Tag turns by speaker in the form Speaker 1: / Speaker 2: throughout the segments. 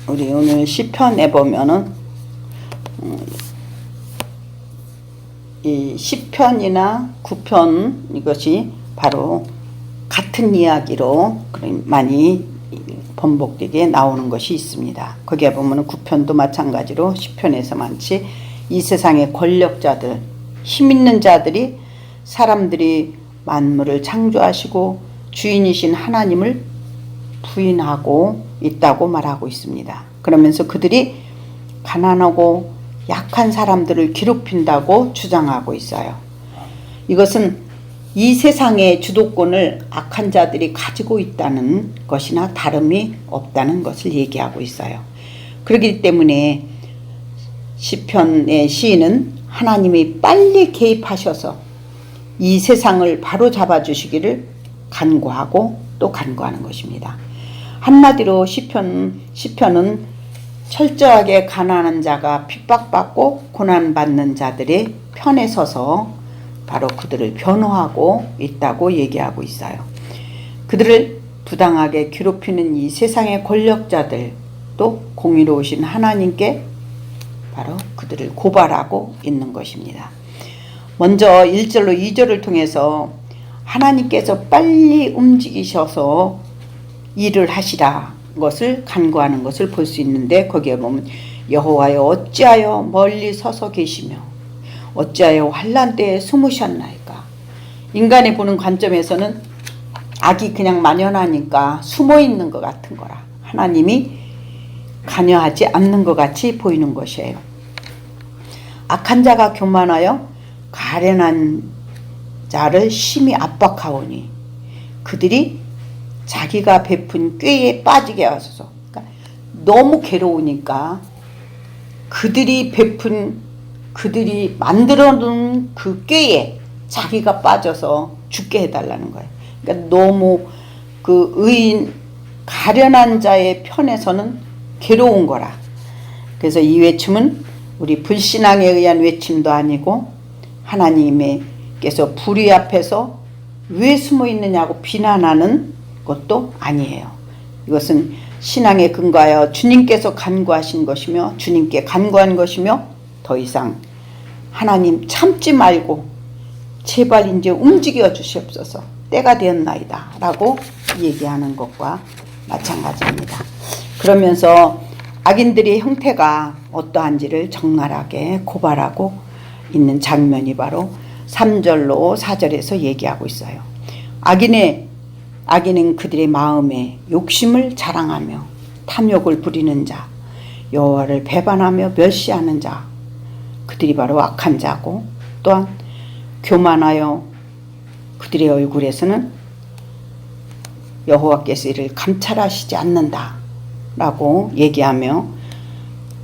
Speaker 1: 우리 오늘 시편에 보면은 이 시편이나 구편 이것이 바로 같은 이야기로 많이 번복되게 나오는 것이 있습니다. 거기에 보면은 구편도 마찬가지로 시편에서 많지 이 세상의 권력자들, 힘 있는 자들이 사람들이 만물을 창조하시고 주인이신 하나님을 부인하고 있다고 말하고 있습니다. 그러면서 그들이 가난하고 약한 사람들을 괴롭힌다고 주장하고 있어요. 이것은 이 세상의 주도권을 악한 자들이 가지고 있다는 것이나 다름이 없다는 것을 얘기하고 있어요. 그렇기 때문에 시편의 시인은 하나님이 빨리 개입하셔서 이 세상을 바로 잡아주시기를 간구하고 또 간구하는 것입니다. 한마디로 시편은 철저하게 가난한 자가 핍박받고 고난받는 자들의 편에 서서 바로 그들을 변호하고 있다고 얘기하고 있어요. 그들을 부당하게 괴롭히는 이 세상의 권력자들 또 공의로우신 하나님께 바로 그들을 고발하고 있는 것입니다. 먼저 1절로 2절을 통해서 하나님께서 빨리 움직이셔서 일을 하시라 것을 간구하는 것을 볼 수 있는데 거기에 보면 여호와여 어찌하여 멀리 서서 계시며 어찌하여 환난 때에 숨으셨나이까. 인간이 보는 관점에서는 악이 그냥 만연하니까 숨어 있는 것 같은 거라. 하나님이 관여하지 않는 것 같이 보이는 것이에요. 악한 자가 교만하여 가련한 자를 심히 압박하오니 그들이 자기가 베푼 꾀에 빠지게 하소서. 그러니까 너무 괴로우니까 그들이 만들어 놓은 그 꾀에 자기가 빠져서 죽게 해달라는 거예요. 그러니까 너무 그 의인 가련한 자의 편에서는 괴로운 거라. 그래서 이 외침은 우리 불신앙에 의한 외침도 아니고 하나님께서 불의 앞에서 왜 숨어 있느냐고 비난하는 것도 아니에요. 이것은 신앙에 근거하여 주님께서 간구하신 것이며 주님께 간구한 것이며 더 이상 하나님 참지 말고 제발 이제 움직여 주시옵소서 때가 되었나이다 라고 얘기하는 것과 마찬가지입니다. 그러면서 악인들의 형태가 어떠한지를 적나라하게 고발하고 있는 장면이 바로 3절로 4절에서 얘기하고 있어요. 악인은 그들의 마음에 욕심을 자랑하며 탐욕을 부리는 자, 여호와를 배반하며 멸시하는 자, 그들이 바로 악한 자고 또한 교만하여 그들의 얼굴에서는 여호와께서 이를 감찰하시지 않는다 라고 얘기하며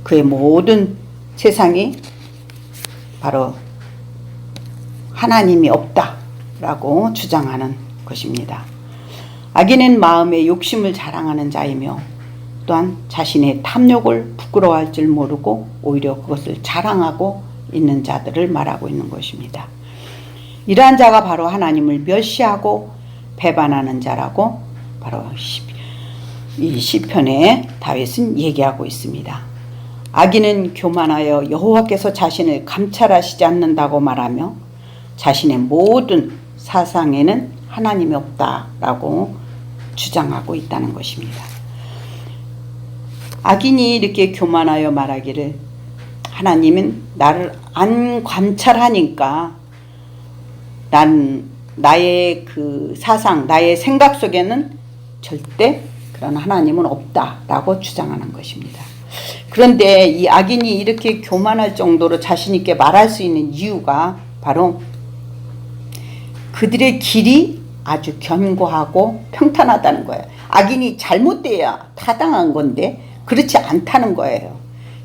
Speaker 1: 그의 모든 세상이 바로 하나님이 없다 라고 주장하는 것입니다. 악인은 마음에 욕심을 자랑하는 자이며 또한 자신의 탐욕을 부끄러워할 줄 모르고 오히려 그것을 자랑하고 있는 자들을 말하고 있는 것입니다. 이러한 자가 바로 하나님을 멸시하고 배반하는 자라고 바로 이 시편에 다윗은 얘기하고 있습니다. 악인은 교만하여 여호와께서 자신을 감찰하시지 않는다고 말하며 자신의 모든 사상에는 하나님이 없다라고 주장하고 있다는 것입니다. 악인이 이렇게 교만하여 말하기를 하나님은 나를 안 관찰하니까 나의 그 사상, 나의 생각 속에는 절대 그런 하나님은 없다라고 주장하는 것입니다. 그런데 이 악인이 이렇게 교만할 정도로 자신 있게 말할 수 있는 이유가 바로 그들의 길이 아주 견고하고 평탄하다는 거예요. 악인이 잘못돼야 타당한 건데 그렇지 않다는 거예요.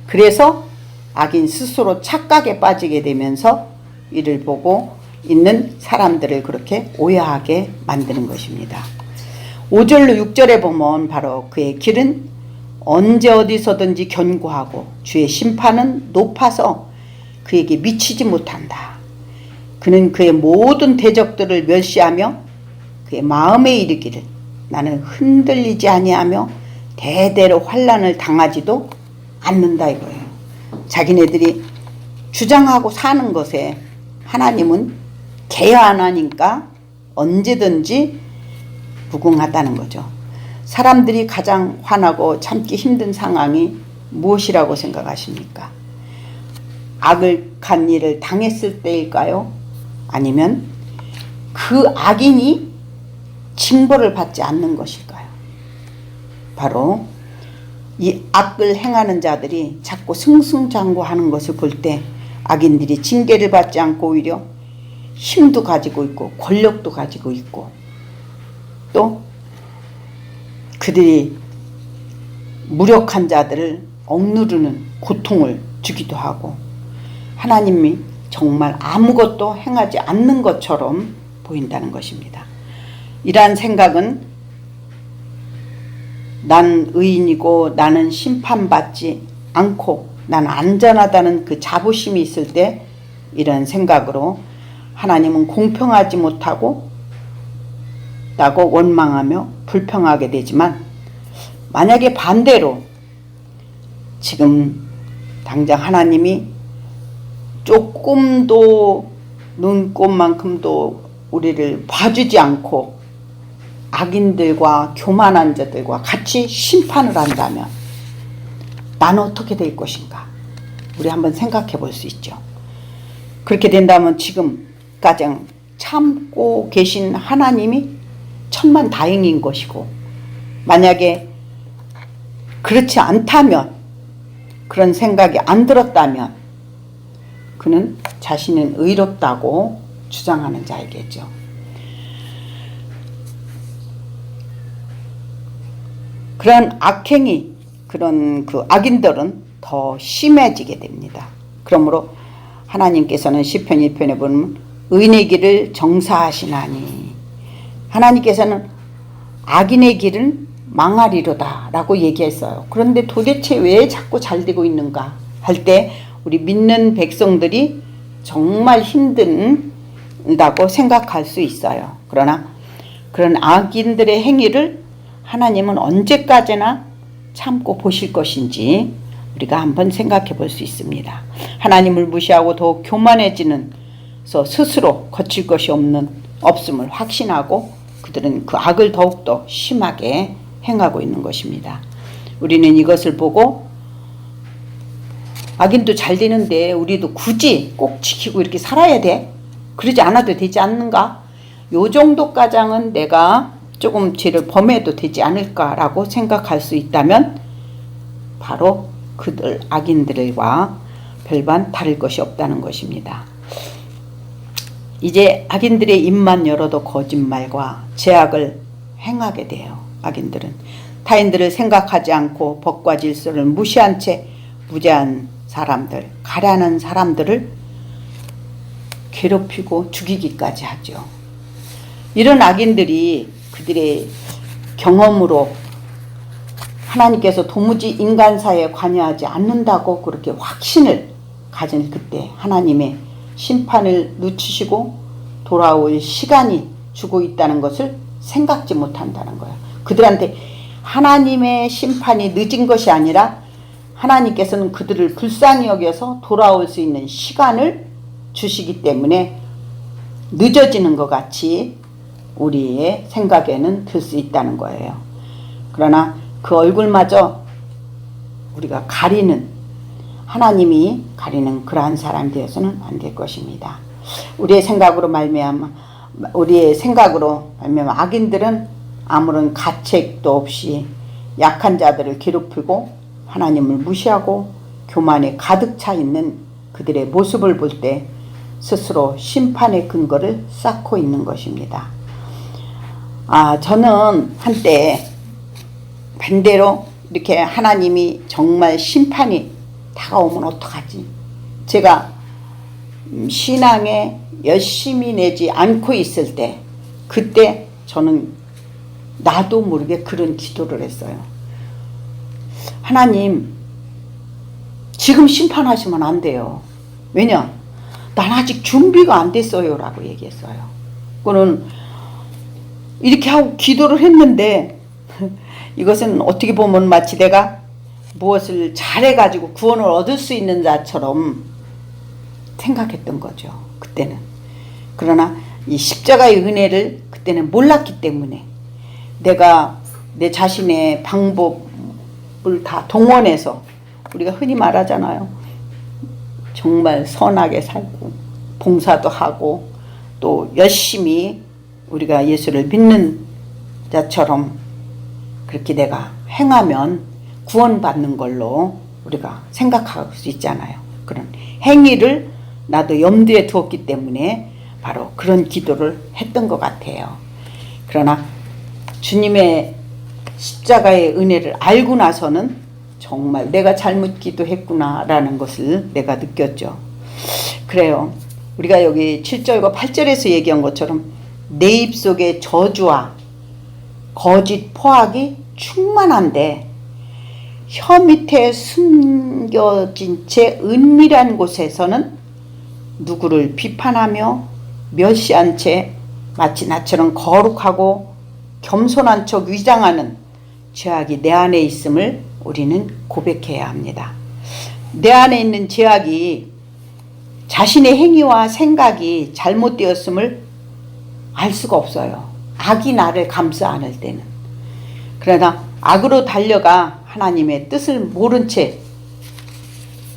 Speaker 1: 그래서 악인 스스로 착각에 빠지게 되면서 이를 보고 있는 사람들을 그렇게 오해하게 만드는 것입니다. 5절로 6절에 보면 바로 그의 길은 언제 어디서든지 견고하고 주의 심판은 높아서 그에게 미치지 못한다. 그는 그의 모든 대적들을 멸시하며 그의 마음에 이르기를 나는 흔들리지 아니하며 대대로 환난을 당하지도 않는다 이거예요. 자기네들이 주장하고 사는 것에 하나님은 개야 안 하니까 언제든지 무궁하다는 거죠. 사람들이 가장 화나고 참기 힘든 상황이 무엇이라고 생각하십니까? 악한 일을 당했을 때일까요? 아니면 그 악인이 징벌을 받지 않는 것일까요? 바로 이 악을 행하는 자들이 자꾸 승승장구하는 것을 볼 때 악인들이 징계를 받지 않고 오히려 힘도 가지고 있고 권력도 가지고 있고 또 그들이 무력한 자들을 억누르는 고통을 주기도 하고 하나님이 정말 아무것도 행하지 않는 것처럼 보인다는 것입니다. 이러한 생각은 난 의인이고 나는 심판받지 않고 난 안전하다는 그 자부심이 있을 때 이런 생각으로 하나님은 공평하지 못하고 라고 원망하며 불평하게 되지만 만약에 반대로 지금 당장 하나님이 조금도 눈꼽만큼도 우리를 봐주지 않고 악인들과 교만한 자들과 같이 심판을 한다면 나는 어떻게 될 것인가? 우리 한번 생각해 볼 수 있죠. 그렇게 된다면 지금 가장 참고 계신 하나님이 천만 다행인 것이고 만약에 그렇지 않다면 그런 생각이 안 들었다면 그는 자신은 의롭다고 주장하는 자이겠죠. 그런 악행이 그런 그 악인들은 더 심해지게 됩니다. 그러므로 하나님께서는 시편 1편에 보면 의인의 길을 정사하시나니 하나님께서는 악인의 길은 망하리로다 라고 얘기했어요. 그런데 도대체 왜 자꾸 잘 되고 있는가 할 때 우리 믿는 백성들이 정말 힘든다고 생각할 수 있어요. 그러나 그런 악인들의 행위를 하나님은 언제까지나 참고 보실 것인지 우리가 한번 생각해 볼 수 있습니다. 하나님을 무시하고 더욱 교만해지는 스스로 거칠 것이 없음을 확신하고 그들은 그 악을 더욱더 심하게 행하고 있는 것입니다. 우리는 이것을 보고 악인도 잘 되는데 우리도 굳이 꼭 지키고 이렇게 살아야 돼? 그러지 않아도 되지 않는가? 요 정도까지는 내가 조금 죄를 범해도 되지 않을까라고 생각할 수 있다면 바로 그들 악인들과 별반 다를 것이 없다는 것입니다. 이제 악인들의 입만 열어도 거짓말과 죄악을 행하게 돼요. 악인들은 타인들을 생각하지 않고 법과 질서를 무시한 채 무죄한 사람들, 가련한 사람들을 괴롭히고 죽이기까지 하죠. 이런 악인들이 그들의 경험으로 하나님께서 도무지 인간사에 관여하지 않는다고 그렇게 확신을 가진 그때 하나님의 심판을 늦추시고 돌아올 시간이 주고 있다는 것을 생각지 못한다는 거예요. 그들한테 하나님의 심판이 늦은 것이 아니라 하나님께서는 그들을 불쌍히 여겨서 돌아올 수 있는 시간을 주시기 때문에 늦어지는 것 같이 우리의 생각에는 들 수 있다는 거예요. 그러나 그 얼굴마저 우리가 하나님이 가리는 그러한 사람이 되어서는 안 될 것입니다. 우리의 생각으로 말미암아 악인들은 아무런 가책도 없이 약한 자들을 괴롭히고 하나님을 무시하고 교만에 가득 차 있는 그들의 모습을 볼 때 스스로 심판의 근거를 쌓고 있는 것입니다. 저는 한때 반대로 이렇게 하나님이 정말 심판이 다가오면 어떡하지? 제가 신앙에 열심히 내지 않고 있을 때 그때 저는 나도 모르게 그런 기도를 했어요. 하나님 지금 심판하시면 안 돼요. 왜냐? 난 아직 준비가 안 됐어요 라고 얘기했어요. 그는 이렇게 하고 기도를 했는데 이것은 어떻게 보면 마치 내가 무엇을 잘해가지고 구원을 얻을 수 있는 자처럼 생각했던 거죠. 그때는. 그러나 이 십자가의 은혜를 그때는 몰랐기 때문에 내가 내 자신의 방법을 다 동원해서 우리가 흔히 말하잖아요. 정말 선하게 살고 봉사도 하고 또 열심히 우리가 예수를 믿는 자처럼 그렇게 내가 행하면 구원받는 걸로 우리가 생각할 수 있잖아요. 그런 행위를 나도 염두에 두었기 때문에 바로 그런 기도를 했던 것 같아요. 그러나 주님의 십자가의 은혜를 알고 나서는 정말 내가 잘못 기도했구나라는 것을 내가 느꼈죠. 그래요. 우리가 여기 7절과 8절에서 얘기한 것처럼 내 입속에 저주와 거짓 포악이 충만한데 혀 밑에 숨겨진 채 은밀한 곳에서는 누구를 비판하며 멸시한 채 마치 나처럼 거룩하고 겸손한 척 위장하는 죄악이 내 안에 있음을 우리는 고백해야 합니다. 내 안에 있는 죄악이 자신의 행위와 생각이 잘못되었음을 알 수가 없어요. 악이 나를 감싸 안을 때는. 그러나 악으로 달려가 하나님의 뜻을 모른 채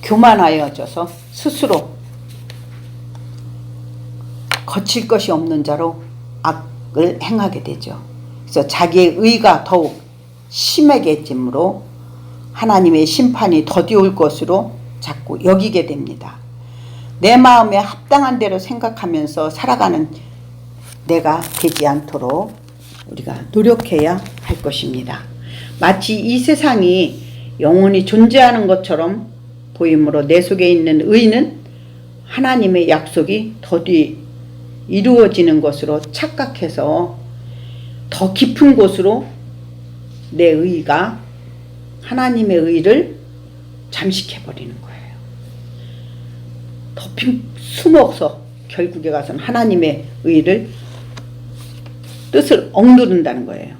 Speaker 1: 교만하여져서 스스로 거칠 것이 없는 자로 악을 행하게 되죠. 그래서 자기의 의가 더욱 심해져므로 하나님의 심판이 더디올 것으로 자꾸 여기게 됩니다. 내 마음에 합당한 대로 생각하면서 살아가는 내가 되지 않도록 우리가 노력해야 할 것입니다. 마치 이 세상이 영원히 존재하는 것처럼 보이므로 내 속에 있는 의는 하나님의 약속이 더디 이루어지는 것으로 착각해서 더 깊은 곳으로 내 의가 하나님의 의를 잠식해버리는 거예요. 더 숨어서 결국에 가서는 하나님의 의를 뜻을 억누른다는 거예요.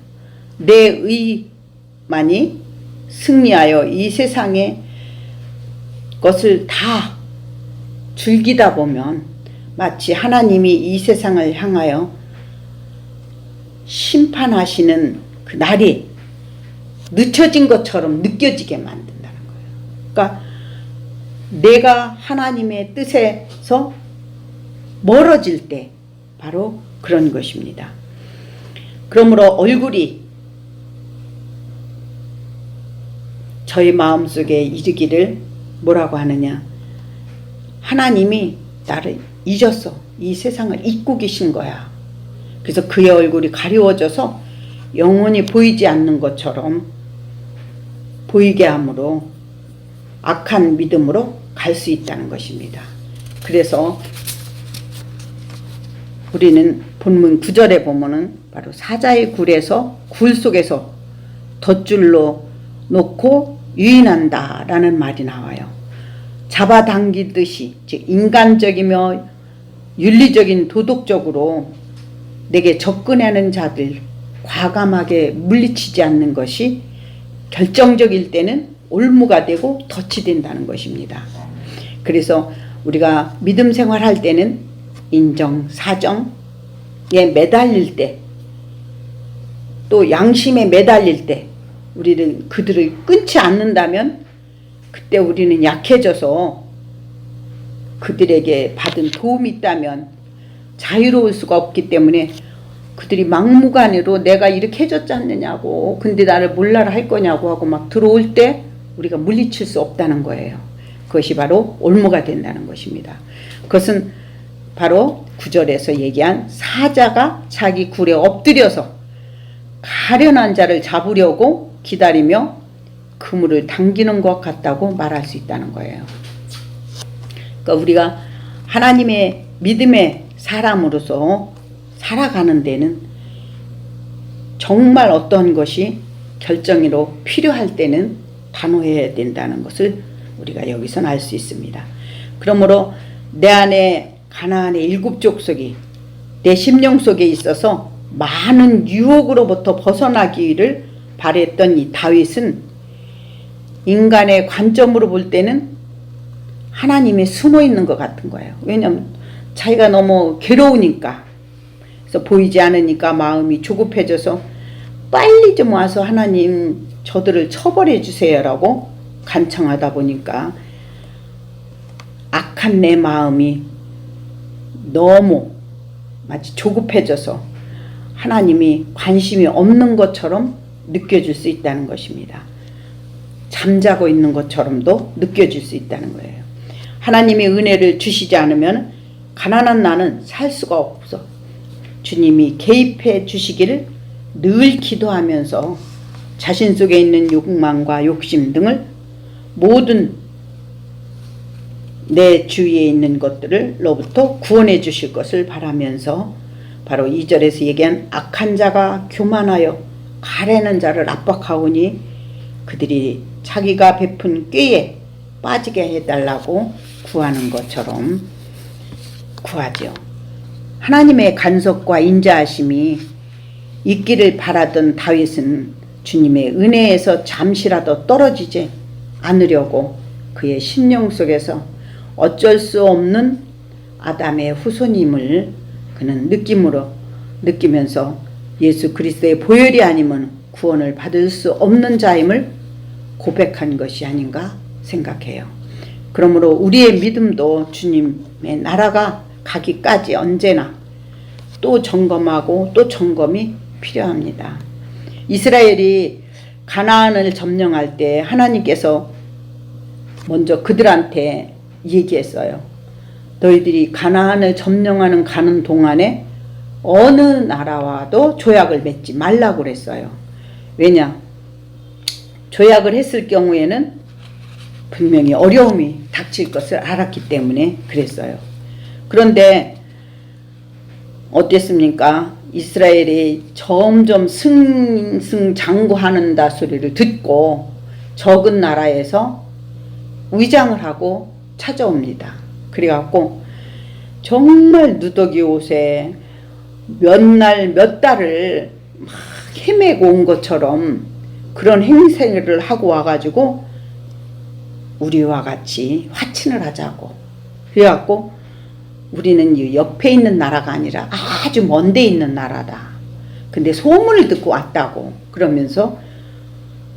Speaker 1: 내 의만이 승리하여 이 세상의 것을 다 즐기다 보면 마치 하나님이 이 세상을 향하여 심판하시는 그 날이 늦춰진 것처럼 느껴지게 만든다는 거예요. 그러니까 내가 하나님의 뜻에서 멀어질 때 바로 그런 것입니다. 그러므로 얼굴이 저희 마음속에 이르기를 뭐라고 하느냐, 하나님이 나를 잊었어. 이 세상을 잊고 계신 거야. 그래서 그의 얼굴이 가리워져서 영원히 보이지 않는 것처럼 보이게 함으로 악한 믿음으로 갈 수 있다는 것입니다. 그래서 우리는 본문 9절에 보면은 바로 사자의 굴에서 굴 속에서 덧줄로 놓고 유인한다 라는 말이 나와요. 잡아당기듯이 즉 인간적이며 윤리적인 도덕적으로 내게 접근하는 자들 과감하게 물리치지 않는 것이 결정적일 때는 올무가 되고 덫이 된다는 것입니다. 그래서 우리가 믿음 생활할 때는 인정, 사정에 매달릴 때 또 양심에 매달릴 때 우리는 그들을 끊지 않는다면 그때 우리는 약해져서 그들에게 받은 도움이 있다면 자유로울 수가 없기 때문에 그들이 막무가내로 내가 이렇게 해줬지 않느냐고 근데 나를 몰라라 할 거냐고 하고 막 들어올 때 우리가 물리칠 수 없다는 거예요. 그것이 바로 올무가 된다는 것입니다. 그것은 바로 9절에서 얘기한 사자가 자기 굴에 엎드려서 가련한 자를 잡으려고 기다리며 그물을 당기는 것 같다고 말할 수 있다는 거예요. 그러니까 우리가 하나님의 믿음의 사람으로서 살아가는 데는 정말 어떤 것이 결정으로 필요할 때는 단호해야 된다는 것을 우리가 여기서 알 수 있습니다. 그러므로 내 안에 가나안의 7 족속이 내 심령 속에 있어서 많은 유혹으로부터 벗어나기를 바랬던 이 다윗은 인간의 관점으로 볼 때는 하나님이 숨어 있는 것 같은 거예요. 왜냐하면 자기가 너무 괴로우니까, 그래서 보이지 않으니까 마음이 조급해져서 빨리 좀 와서 하나님 저들을 처벌해 주세요라고 간청하다 보니까 악한 내 마음이 너무 마치 조급해져서 하나님이 관심이 없는 것처럼 느껴질 수 있다는 것입니다. 잠자고 있는 것처럼도 느껴질 수 있다는 거예요. 하나님이 은혜를 주시지 않으면 가난한 나는 살 수가 없어. 주님이 개입해 주시기를 늘 기도하면서 자신 속에 있는 욕망과 욕심 등을 모든 내 주위에 있는 것들로부터 구원해 주실 것을 바라면서 바로 2절에서 얘기한 악한 자가 교만하여 가래는 자를 압박하오니 그들이 자기가 베푼 꾀에 빠지게 해달라고 구하는 것처럼 구하죠. 하나님의 간섭과 인자하심이 있기를 바라던 다윗은 주님의 은혜에서 잠시라도 떨어지지 않으려고 그의 심령 속에서 어쩔 수 없는 아담의 후손임을 그는 느끼면서 예수 그리스도의 보혈이 아니면 구원을 받을 수 없는 자임을 고백한 것이 아닌가 생각해요. 그러므로 우리의 믿음도 주님의 나라가 가기까지 언제나 또 점검하고 또 점검이 필요합니다. 이스라엘이 가나안을 점령할 때 하나님께서 먼저 그들한테 얘기했어요. 너희들이 가나안을 점령하는 가는 동안에 어느 나라와도 조약을 맺지 말라고 그랬어요. 왜냐? 조약을 했을 경우에는 분명히 어려움이 닥칠 것을 알았기 때문에 그랬어요. 그런데 어땠습니까? 이스라엘이 점점 승승장구하는다 소리를 듣고 적은 나라에서 위장을 하고 찾아옵니다. 그래갖고 정말 누더기 옷에 몇 날 몇 달을 막 헤매고 온 것처럼 그런 행세를 하고 와가지고 우리와 같이 화친을 하자고. 그래갖고 우리는 이 옆에 있는 나라가 아니라 아주 먼 데 있는 나라다. 근데 소문을 듣고 왔다고. 그러면서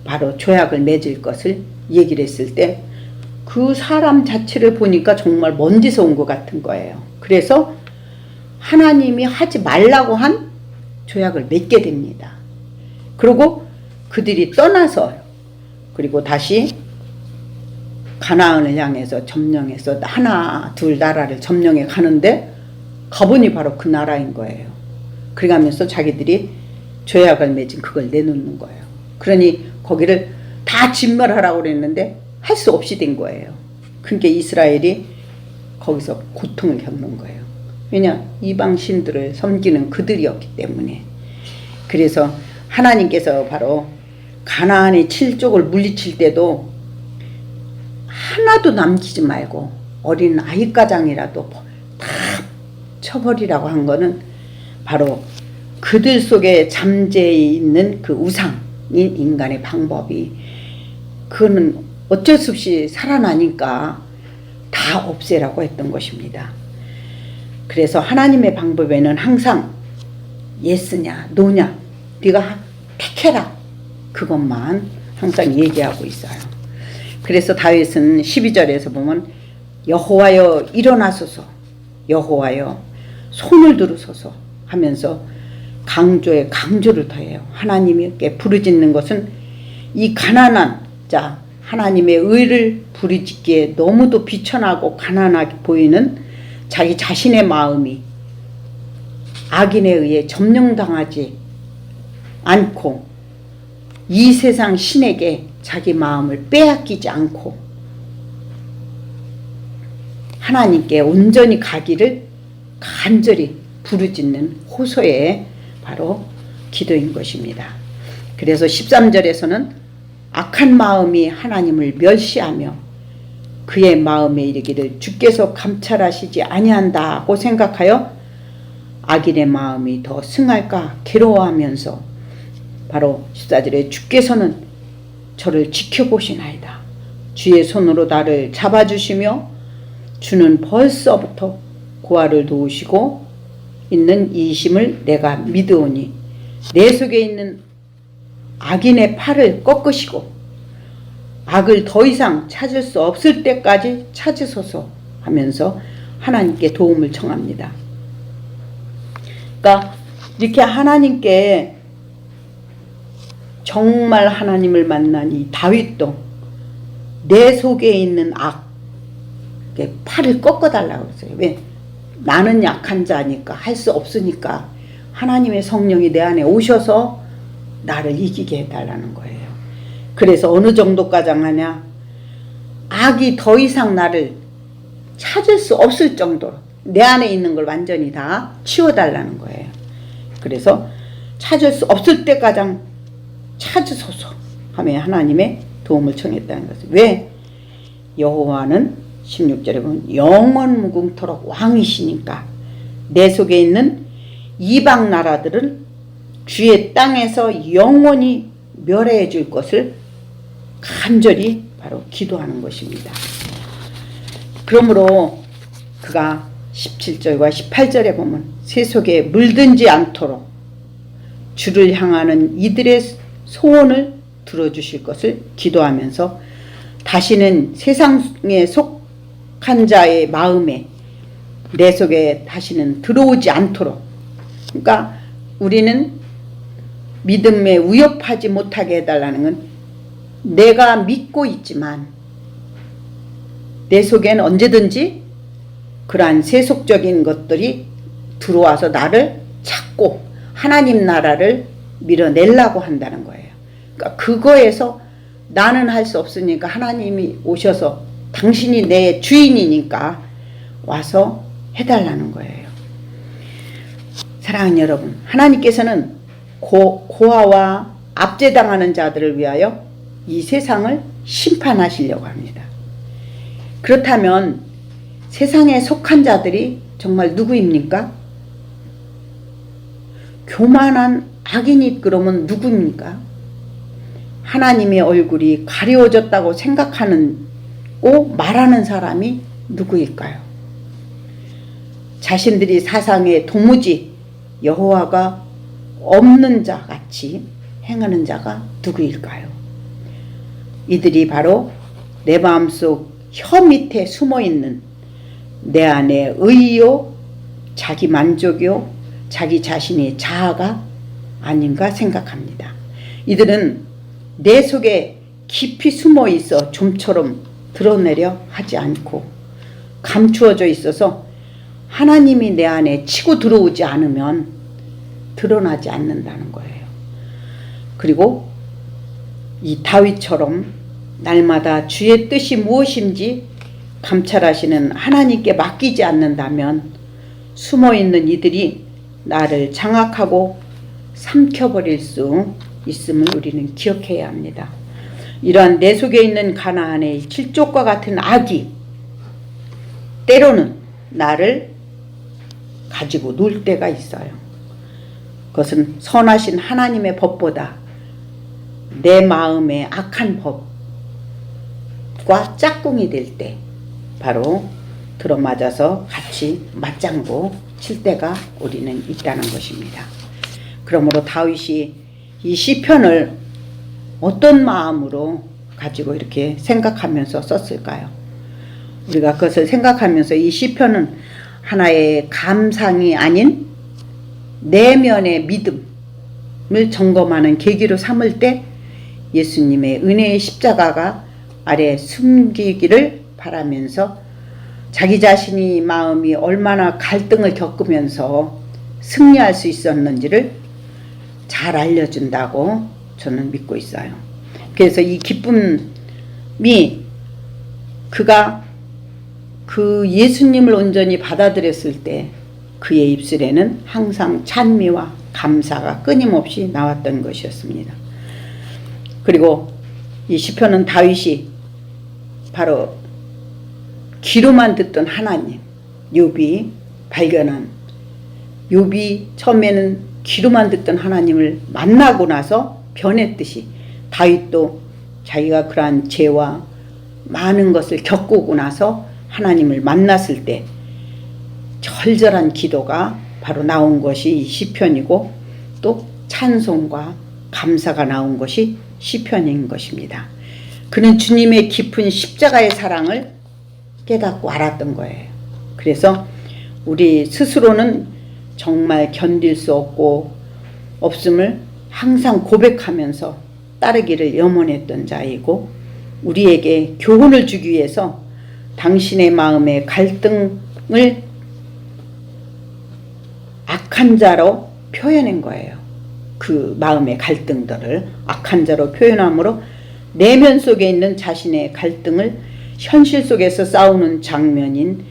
Speaker 1: 바로 조약을 맺을 것을 얘기를 했을 때 그 사람 자체를 보니까 정말 먼 데서 온 것 같은 거예요. 그래서 하나님이 하지 말라고 한 조약을 맺게 됩니다. 그리고 그들이 떠나서 그리고 다시 가나안을 향해서 점령해서 하나 둘 나라를 점령해 가는데 가보니 바로 그 나라인 거예요. 그래가면서 자기들이 조약을 맺은 그걸 내놓는 거예요. 그러니 거기를 다 진멸하라고 그랬는데 할 수 없이 된 거예요. 그러니까 이스라엘이 거기서 고통을 겪는 거예요. 왜냐? 이방 신들을 섬기는 그들이었기 때문에. 그래서 하나님께서 바로 가나안의 7족을 물리칠 때도 하나도 남기지 말고 어린 아이 가장이라도 다 쳐버리라고 한 거는 바로 그들 속에 잠재해 있는 그 우상인 인간의 방법이 그거는 어쩔 수 없이 살아나니까 다 없애라고 했던 것입니다. 그래서 하나님의 방법에는 항상 예스냐 노냐 네가 택해라 그것만 항상 얘기하고 있어요. 그래서 다윗은 12절에서 보면 여호와여 일어나소서 여호와여 손을 들으소서 하면서 강조에 강조를 더해요. 하나님께 부르짖는 것은 이 가난한 자 하나님의 의를 부르짖기에 너무도 비천하고 가난하게 보이는 자기 자신의 마음이 악인에 의해 점령당하지 않고 이 세상 신에게 자기 마음을 빼앗기지 않고 하나님께 온전히 가기를 간절히 부르짖는 호소의 바로 기도인 것입니다. 그래서 13절에서는 악한 마음이 하나님을 멸시하며 그의 마음에 이르기를 주께서 감찰하시지 아니한다고 생각하여 악인의 마음이 더 승할까 괴로워하면서 바로 14절에 주께서는 저를 지켜보시나이다. 주의 손으로 나를 잡아주시며 주는 벌써부터 고아를 도우시고 있는 이심을 내가 믿으오니 내 속에 있는 악인의 팔을 꺾으시고 악을 더 이상 찾을 수 없을 때까지 찾으소서 하면서 하나님께 도움을 청합니다. 그러니까 이렇게 하나님께 정말 하나님을 만난 이 다윗도 내 속에 있는 악의 팔을 꺾어달라고 했어요. 왜? 나는 약한 자니까 할 수 없으니까 하나님의 성령이 내 안에 오셔서 나를 이기게 해달라는 거예요. 그래서 어느 정도까지 하냐? 악이 더 이상 나를 찾을 수 없을 정도로 내 안에 있는 걸 완전히 다 치워달라는 거예요. 그래서 찾을 수 없을 때까지 찾으소서 하며 하나님의 도움을 청했다는 것을. 왜? 여호와는 16절에 보면 영원 무궁토록 왕이시니까 내 속에 있는 이방 나라들은 주의 땅에서 영원히 멸해 줄 것을 간절히 바로 기도하는 것입니다. 그러므로 그가 17절과 18절에 보면 세속에 물들지 않도록 주를 향하는 이들의 소원을 들어주실 것을 기도하면서 다시는 세상에 속한 자의 마음에 내 속에 다시는 들어오지 않도록, 그러니까 우리는 믿음에 위협하지 못하게 해달라는 건 내가 믿고 있지만 내 속에는 언제든지 그러한 세속적인 것들이 들어와서 나를 찾고 하나님 나라를 밀어내려고 한다는 거예요. 그러니까 그거에서 나는 할 수 없으니까 하나님이 오셔서 당신이 내 주인이니까 와서 해달라는 거예요. 사랑하는 여러분, 하나님께서는 고아와 압제당하는 자들을 위하여 이 세상을 심판하시려고 합니다. 그렇다면 세상에 속한 자들이 정말 누구입니까? 교만한 악인이 그러면 누구입니까? 하나님의 얼굴이 가려워졌다고 생각하는 말하는 사람이 누구일까요? 자신들이 사상에 도무지 여호와가 없는 자 같이 행하는 자가 누구일까요? 이들이 바로 내 마음속 혀 밑에 숨어있는 내 안에 의요, 자기 만족이요, 자기 자신의 자아가 아닌가 생각합니다. 이들은 내 속에 깊이 숨어 있어 좀처럼 드러내려 하지 않고 감추어져 있어서 하나님이 내 안에 치고 들어오지 않으면 드러나지 않는다는 거예요. 그리고 이 다윗처럼 날마다 주의 뜻이 무엇인지 감찰하시는 하나님께 맡기지 않는다면 숨어있는 이들이 나를 장악하고 삼켜버릴 수 있음을 우리는 기억해야 합니다. 이러한 내 속에 있는 가나안의 질족과 같은 악이 때로는 나를 가지고 놀 때가 있어요. 그것은 선하신 하나님의 법보다 내 마음의 악한 법과 짝꿍이 될 때 바로 들어맞아서 같이 맞장구 칠 때가 우리는 있다는 것입니다. 그러므로 다윗이 이 시편을 어떤 마음으로 가지고 이렇게 생각하면서 썼을까요? 우리가 그것을 생각하면서 이 시편은 하나의 감상이 아닌 내면의 믿음을 점검하는 계기로 삼을 때 예수님의 은혜의 십자가가 아래 숨기기를 바라면서 자기 자신이 마음이 얼마나 갈등을 겪으면서 승리할 수 있었는지를 잘 알려준다고 저는 믿고 있어요. 그래서 이 기쁨이 그가 그 예수님을 온전히 받아들였을 때 그의 입술에는 항상 찬미와 감사가 끊임없이 나왔던 것이었습니다. 그리고 이 시편은 다윗이 바로 귀로만 듣던 하나님, 욥이 발견한, 욥이 처음에는 귀로만 듣던 하나님을 만나고 나서 변했듯이 다윗도 자기가 그러한 죄와 많은 것을 겪고 나서 하나님을 만났을 때 절절한 기도가 바로 나온 것이 시편이고 또 찬송과 감사가 나온 것이 시편인 것입니다. 그는 주님의 깊은 십자가의 사랑을 깨닫고 알았던 거예요. 그래서 우리 스스로는 정말 견딜 수 없음을 항상 고백하면서 따르기를 염원했던 자이고, 우리에게 교훈을 주기 위해서 당신의 마음의 갈등을 악한 자로 표현한 거예요. 그 마음의 갈등들을 악한 자로 표현함으로 내면 속에 있는 자신의 갈등을 현실 속에서 싸우는 장면인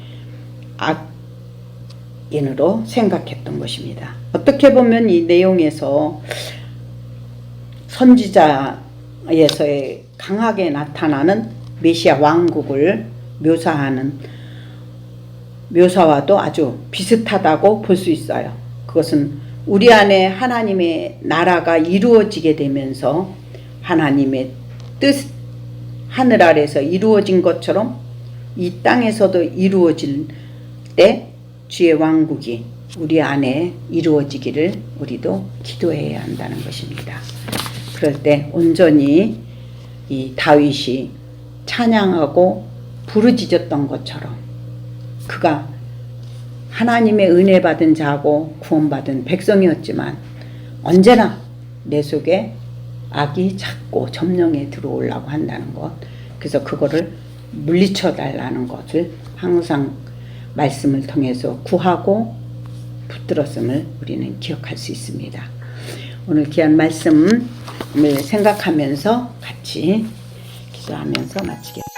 Speaker 1: 악인으로 생각했던 것입니다. 어떻게 보면 이 내용에서 선지자에서의 강하게 나타나는 메시아 왕국을 묘사와도 아주 비슷하다고 볼 수 있어요. 그것은 우리 안에 하나님의 나라가 이루어지게 되면서 하나님의 뜻, 하늘 아래서 이루어진 것처럼 이 땅에서도 이루어질 때 주의 왕국이 우리 안에 이루어지기를 우리도 기도해야 한다는 것입니다. 그럴 때 온전히 이 다윗이 찬양하고 부르짖었던 것처럼 그가 하나님의 은혜 받은 자고 구원받은 백성이었지만 언제나 내 속에 악이 자꾸 점령에 들어오려고 한다는 것, 그래서 그거를 물리쳐 달라는 것을 항상 말씀을 통해서 구하고 붙들었음을 우리는 기억할 수 있습니다. 오늘 귀한 말씀을 생각하면서 같이 기도하면서 마치겠습니다.